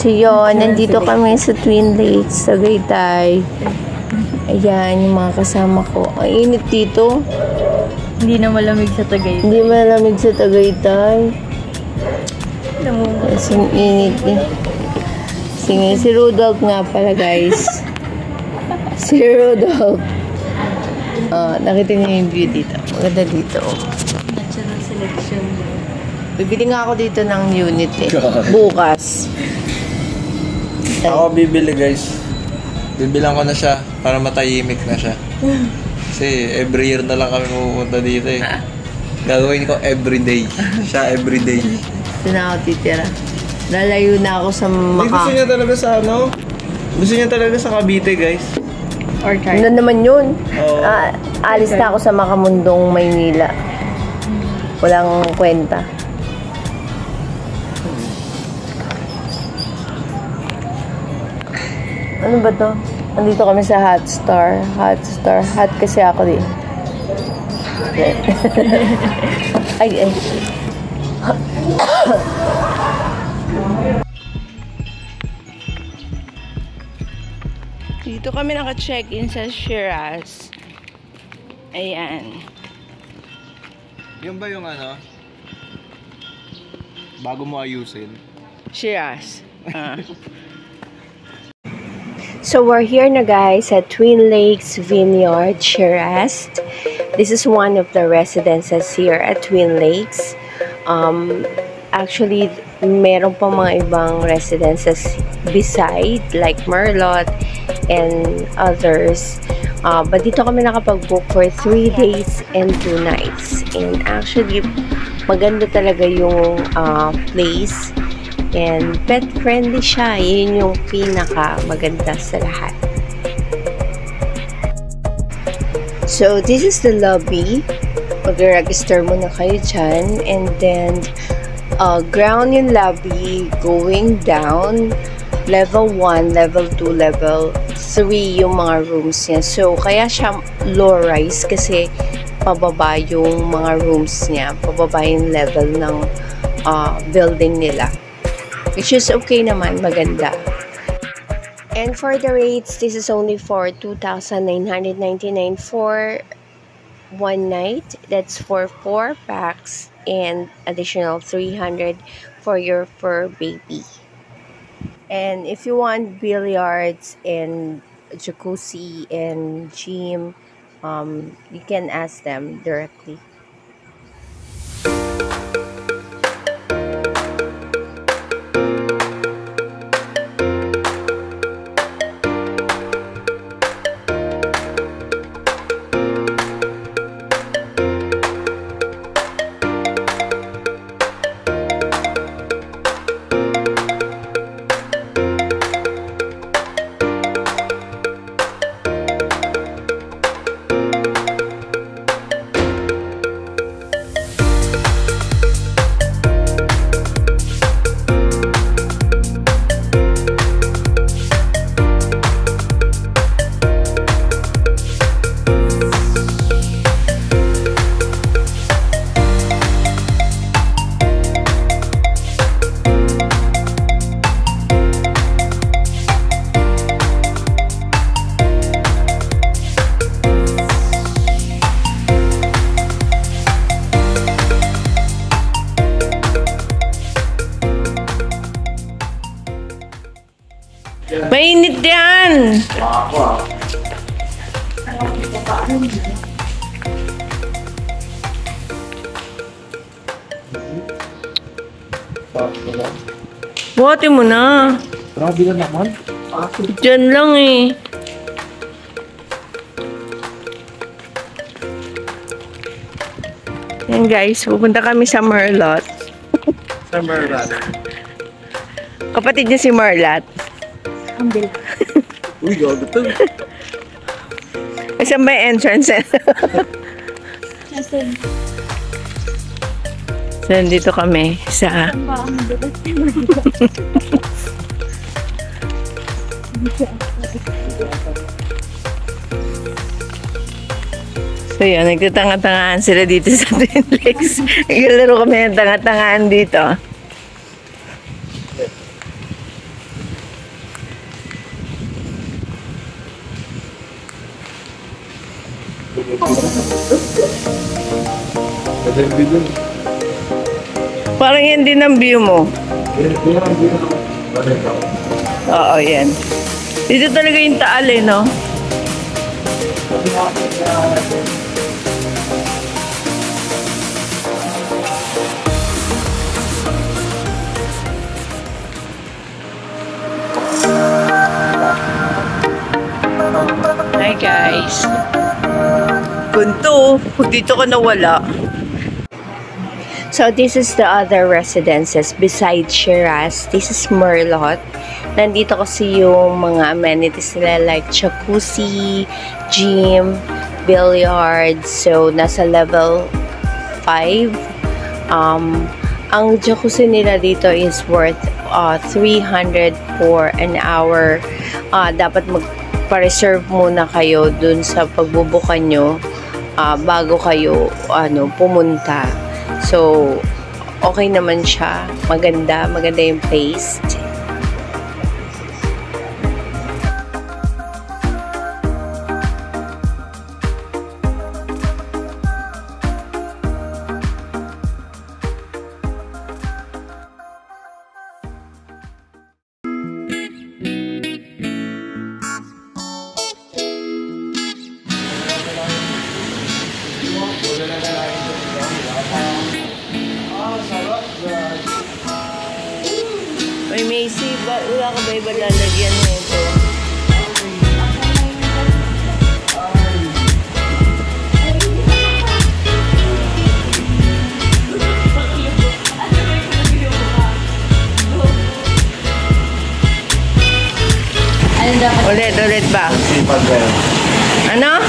So yun, nandito kami sa Twin Lakes, sa Tagaytay. Ayan, yung mga kasama ko. Ang init dito. Hindi na malamig sa Tagaytay. Hindi malamig sa Tagaytay. Kasing init eh. Sige, si Rudolph nga pala guys. Si Rudolph. Nakita niyo yung view dito. Maganda dito. Natural selection. Bibili nga ako dito ng unit eh. Bukas. Ako bibili guys. Bibilang ko na siya para matahimik na siya. Kasi every year na lang kami pupunta dito eh. Gagawin ko everyday. Siya everyday. Ito na ako titira. Lalayo na ako sa Gusto niya talaga sa ano? Gusto niya talaga sa Cavite guys. Or try. Ano naman yun? Oo. Alis na ako sa Makamundong, Maynila. Walang kwenta. Ano ba to? Nandito kami sa Hotstar. Hot kasi ako din. Ay. Dito kami naka-check-in sa Shiraz. Ayan. Yung ba yung ano? Bago mo ayusin? Shiraz. So we're here na guys at Twin Lakes Vineyard, Shiraz. This is one of the residences here at Twin Lakes. Actually, meron pa mga ibang residences beside like Merlot and others. But dito kami nakapag-book for 3 days and 2 nights. And actually, maganda talaga yung place. And pet-friendly siya. Yun yung pinaka-maganda sa lahat. So, this is the lobby. Mag-register muna kayo dyan. And then, ground yung lobby. Going down. Level 1, level 2, level 3 yung mga rooms niya. So, kaya siya low-rise kasi pababa yung mga rooms niya. Pababa yung level ng building nila. Which is okay naman, maganda. And for the rates, this is only for 2,999 for 1 night. That's for 4 packs and additional 300 for your fur baby. And if you want billiards and jacuzzi and gym, you can ask them directly. Mainit yan! Buhati mo na. Grabe na naman. Diyan lang eh. Yan guys, pupunta kami sa Merlot. Sa Merlot. Kapatid niya si Merlot. Ambil. Uy, gago to. Saan ba yung entrance? Nasaan? So, nandito kami sa... So, yun. Nagtatanga-tangaan sila dito sa Twin Lakes. Naglalaro kami ng tanga-tangaan dito. Parang yan din ang view mo. Oo, yan. Dito talaga yung taal eh, no? Hi guys. Gunto, dito ka nawala. So this is the other residences besides Shiraz. This is Merlot. Nandito kasi yung mga amenities nila like jacuzzi, gym, billiards. So nasa level 5. Ang jacuzzi nila dito is worth 300 for an hour. Dapat magpa-reserve muna kayo dun sa pagbubukan nyo bago kayo pumunta. So, okay naman siya. Maganda yung place. May Macy, wala ka ba iba lalagyan nito? Ano dapat? Ulit ba? Sipag kayo. Ano?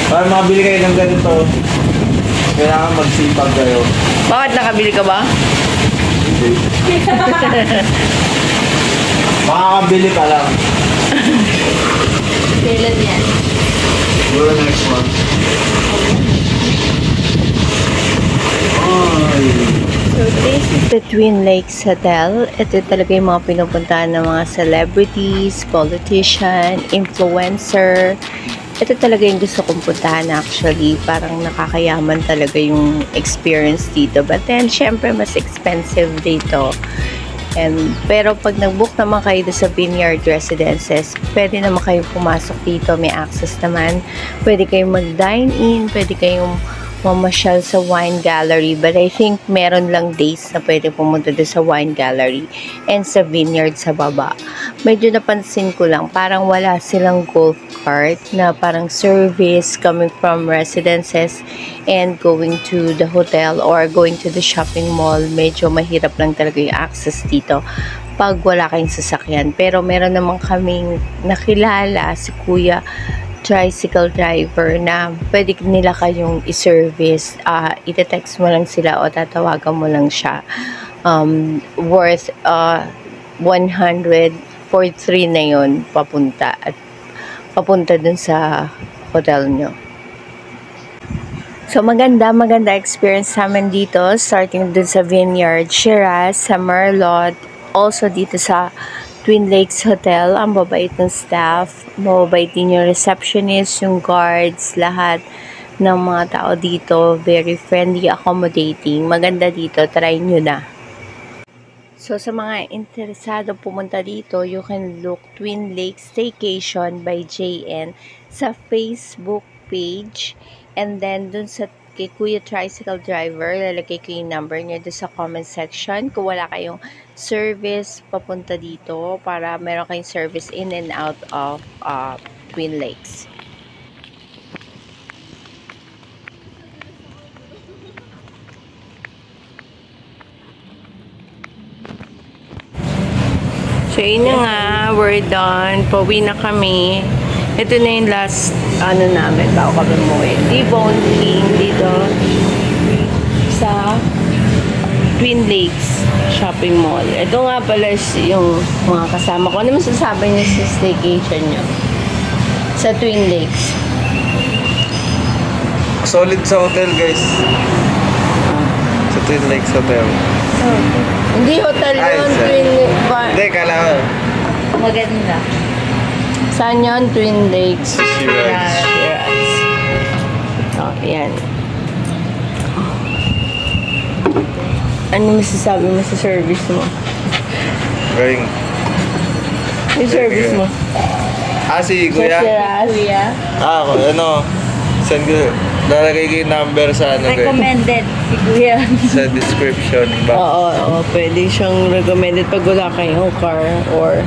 Para makabili kayo ng ganito, kailangan magsipag kayo. Bakit nakabili ka ba? Makakabili ka lang. Kailan yan? Siguro next month. So this is the Twin Lakes Hotel. Ito talaga yung mga pinupuntahan ng mga celebrities, politician, influencer. Ito talaga yung gusto kong puntahan actually. Parang nakakayaman talaga yung experience dito. But then, syempre, mas expensive dito. Pero pag nag-book naman kayo sa Vineyard Residences, pwede naman kayo pumasok dito. May access naman. Pwede kayong mag-dine in. Pwede kayong mamasyal sa wine gallery. But I think meron lang days na pwede pumunta doon sa wine gallery and sa vineyard sa baba. Medyo napansin ko lang, parang wala silang golf cart na parang service coming from residences and going to the hotel or going to the shopping mall. Medyo mahirap lang talaga yung access dito pag wala kayong sasakyan. Pero meron naman kaming nakilala si Kuya tricycle driver na pwede nila kayong i-service. Ite-text mo lang sila o tatawagan mo lang siya. Worth 100 for 3 na yun papunta dun sa hotel nyo. So maganda experience namin dito, starting dun sa Vineyard, Shiraz, sa Merlot, also dito sa Twin Lakes Hotel. Ang babait ng staff, mababait din yung receptionist, yung guards, lahat ng mga tao dito. Very friendly, accommodating. Maganda dito, try nyo na. So sa mga interesado pumunta dito, you can look Twin Lakes Staycation by JN sa Facebook page. And then dun sa kay Kuya Tricycle Driver, lalagay ko yung number niya doon sa comment section kung wala kayong service papunta dito, para meron kayong service in and out of Twin Lakes. So yun na nga, we're done. Pauwi na kami. Ito na yung last namin bago kami umuwi. T-Bone King dito sa Twin Lakes Shopping Mall. Ito nga pala yung mga kasama ko. Ano masasabi niyo sa staycation nyo? Sa Twin Lakes? Solid sa hotel, guys. Sa Twin Lakes Hotel. Hindi hotel Ay, yun, sir. Twin Lakes. Hindi, kailangan. Maganda. Saan yun? Twin Lakes. Shiraz. Shiraz. Ayan. Ano masasabi mo sa service mo? Galing. Yung service mo? Si Sa Kuya? Shiraz? Kuya. Ako, send ko, lalagay ko yung number sa guys. Recommended si Kuya. Sa description box. Oo, pwede siyang recommended pag wala kayong car or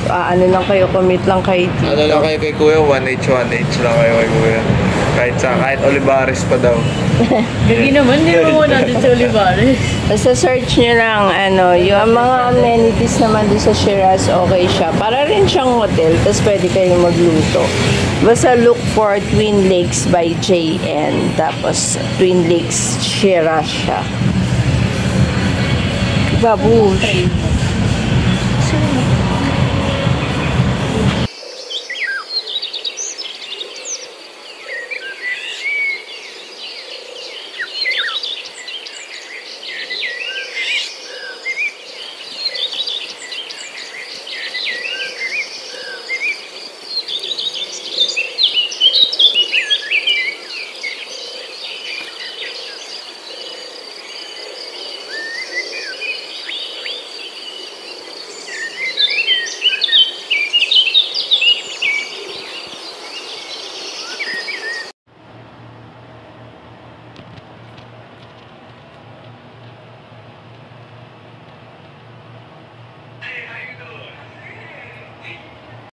ano lang kayo, commute lang kayo dito. Ano lang kayo kay Kuya, 1H lang kayo kay Kuya. Kahit Olivares pa daw. Gagi naman, hindi naman natin sa Olivares. Basta search nyo lang, yung mga amenities naman doon sa Shiraz, okay siya. Para rin siyang hotel, tapos pwede kayong magluto. Basta look for Twin Lakes by JN, tapos Twin Lakes Shiraz siya. Babush.